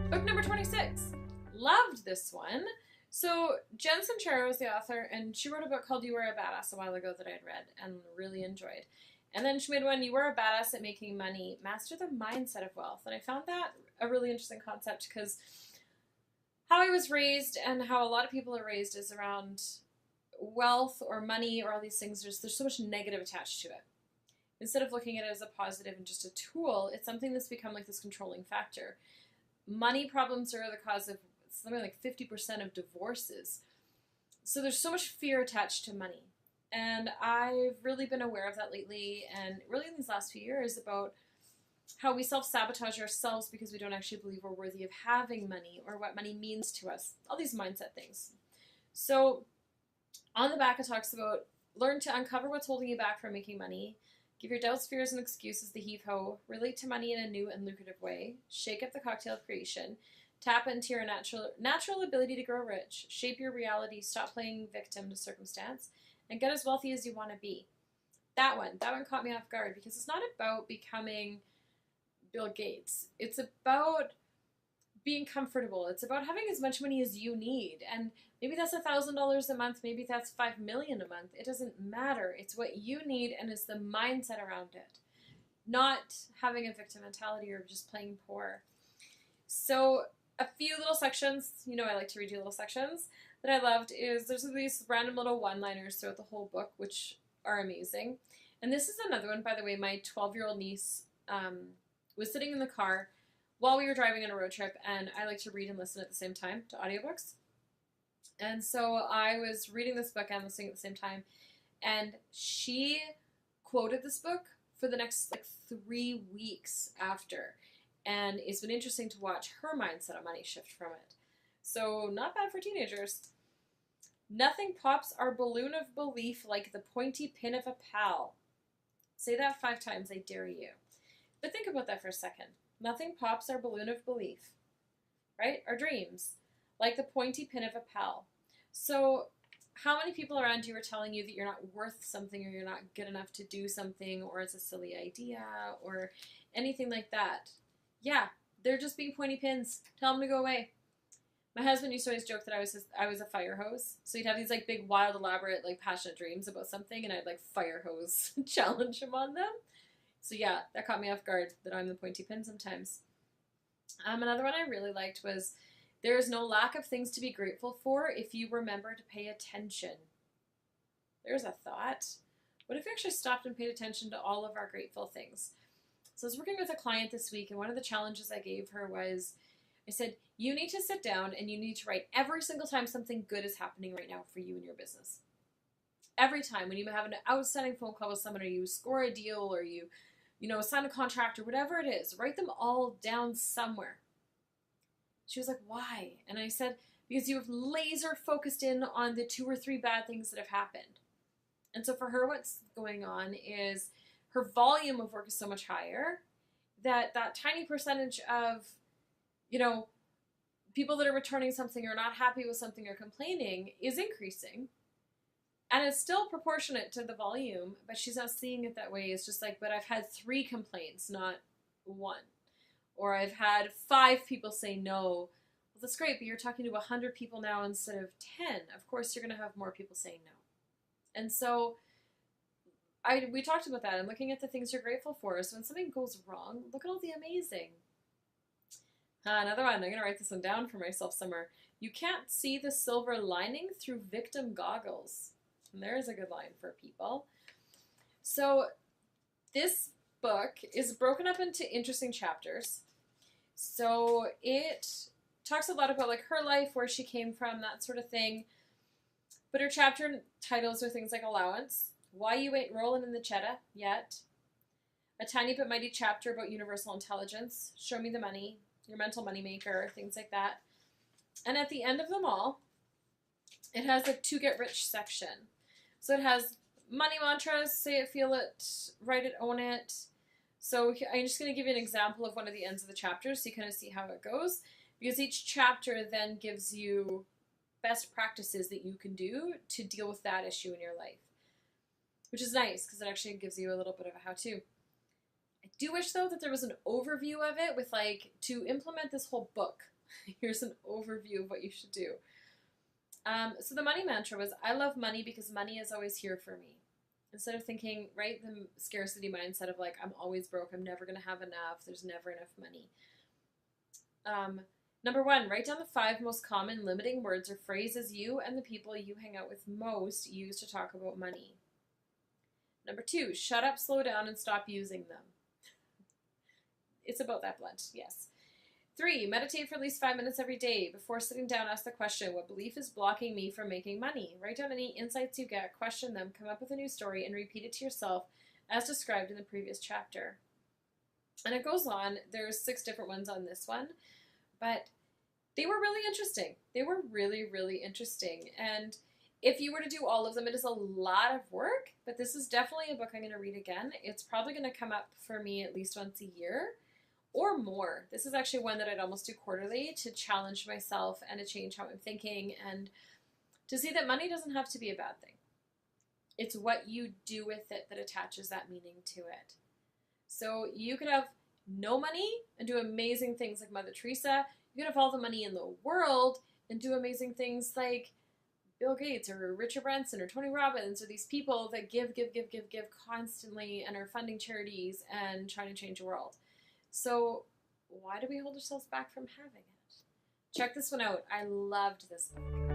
Book number 26. Loved this one. So Jen Sincero is the author, and she wrote a book called You Are a Badass a while ago that I had read and really enjoyed. And then she made one, You Are a Badass at Making Money, Master the Mindset of Wealth. And I found that a really interesting concept because how I was raised and how a lot of people are raised is around wealth or money or all these things. There's so much negative attached to it. Instead of looking at it as a positive and just a tool, it's something that's become like this controlling factor. Money problems are the cause of something like 50% of divorces. So there's so much fear attached to money. And I've really been aware of that lately, and really in these last few years, about how we self-sabotage ourselves because we don't actually believe we're worthy of having money or what money means to us. All these mindset things. So on the back it talks about learn to uncover what's holding you back from making money, give your doubts, fears, and excuses the heave-ho, relate to money in a new and lucrative way, shake up the cocktail of creation, tap into your natural ability to grow rich, shape your reality, stop playing victim to circumstance, and get as wealthy as you want to be. That one caught me off guard because it's not about becoming Bill Gates. It's about being comfortable. It's about having as much money as you need. And maybe that's $1,000 a month. Maybe that's $5 million a month. It doesn't matter. It's what you need, and it's the mindset around it. Not having a victim mentality or just playing poor. So a few little sections, you know I like to read you little sections, that I loved is there's these random little one-liners throughout the whole book, which are amazing. And this is another one, by the way. My 12-year-old niece was sitting in the car while we were driving on a road trip, and I like to read and listen at the same time to audiobooks. And so I was reading this book and listening at the same time, and she quoted this book for the next 3 weeks after. And it's been interesting to watch her mindset on money shift from it. So not bad for teenagers. Nothing pops our balloon of belief like the pointy pin of a pal. Say that 5 times, I dare you. But think about that for a second. Nothing pops our balloon of belief, right? Our dreams, like the pointy pin of a pal. So how many people around you are telling you that you're not worth something, or you're not good enough to do something, or it's a silly idea, or anything like that? Yeah, they're just being pointy pins. Tell them to go away. My husband used to always joke that I was a fire hose. So he'd have these big, wild, elaborate, passionate dreams about something, and I'd fire hose challenge him on them. So yeah, that caught me off guard that I'm the pointy pin sometimes. Another one I really liked was, there is no lack of things to be grateful for if you remember to pay attention. There's a thought. What if we actually stopped and paid attention to all of our grateful things? So I was working with a client this week, and one of the challenges I gave her was, I said, you need to sit down and you need to write every single time something good is happening right now for you in your business. Every time when you have an outstanding phone call with someone, or you score a deal, or you sign a contract, or whatever it is, write them all down somewhere. She was like, why? And I said, because you have laser focused in on the 2 or 3 bad things that have happened. And so for her, what's going on is her volume of work is so much higher that tiny percentage of, people that are returning something or not happy with something or complaining is increasing. And it's still proportionate to the volume, but she's not seeing it that way. It's just but I've had 3 complaints, not 1. Or I've had 5 people say no. Well, that's great, but you're talking to 100 people now instead of 10. Of course, you're going to have more people saying no. And so we talked about that and looking at the things you're grateful for. So when something goes wrong, look at all the amazing. Another one, I'm going to write this one down for myself somewhere. You can't see the silver lining through victim goggles. And there's a good line for people. So this book is broken up into interesting chapters. So it talks a lot about her life, where she came from, that sort of thing. But her chapter titles are things like allowance, why you ain't rolling in the cheddar yet, a tiny but mighty chapter about universal intelligence, show me the money, your mental money maker, things like that. And at the end of them all, it has a to get rich section. So it has money mantras, say it, feel it, write it, own it. So I'm just going to give you an example of one of the ends of the chapter so you kind of see how it goes. Because each chapter then gives you best practices that you can do to deal with that issue in your life. Which is nice because it actually gives you a little bit of a how-to. I do wish, though, that there was an overview of it with, to implement this whole book. Here's an overview of what you should do. So the money mantra was, I love money because money is always here for me. Instead of thinking, right, the scarcity mindset of like, I'm always broke, I'm never going to have enough, there's never enough money. Number 1, write down the 5 most common limiting words or phrases you and the people you hang out with most use to talk about money. Number 2, shut up, slow down, and stop using them. It's about that blunt, yes. 3, meditate for at least 5 minutes every day. Before sitting down, ask the question, what belief is blocking me from making money? Write down any insights you get, question them, come up with a new story, and repeat it to yourself as described in the previous chapter. And it goes on. There's 6 different ones on this one, but they were really interesting. They were really, really interesting. And if you were to do all of them, it is a lot of work, but this is definitely a book I'm going to read again. It's probably going to come up for me at least once a year or more. This is actually one that I'd almost do quarterly to challenge myself and to change how I'm thinking and to see that money doesn't have to be a bad thing. It's what you do with it that attaches that meaning to it. So you could have no money and do amazing things like Mother Teresa. You could have all the money in the world and do amazing things like Bill Gates or Richard Branson or Tony Robbins, or these people that give constantly and are funding charities and trying to change the world. So why do we hold ourselves back from having it? Check this one out. I loved this book.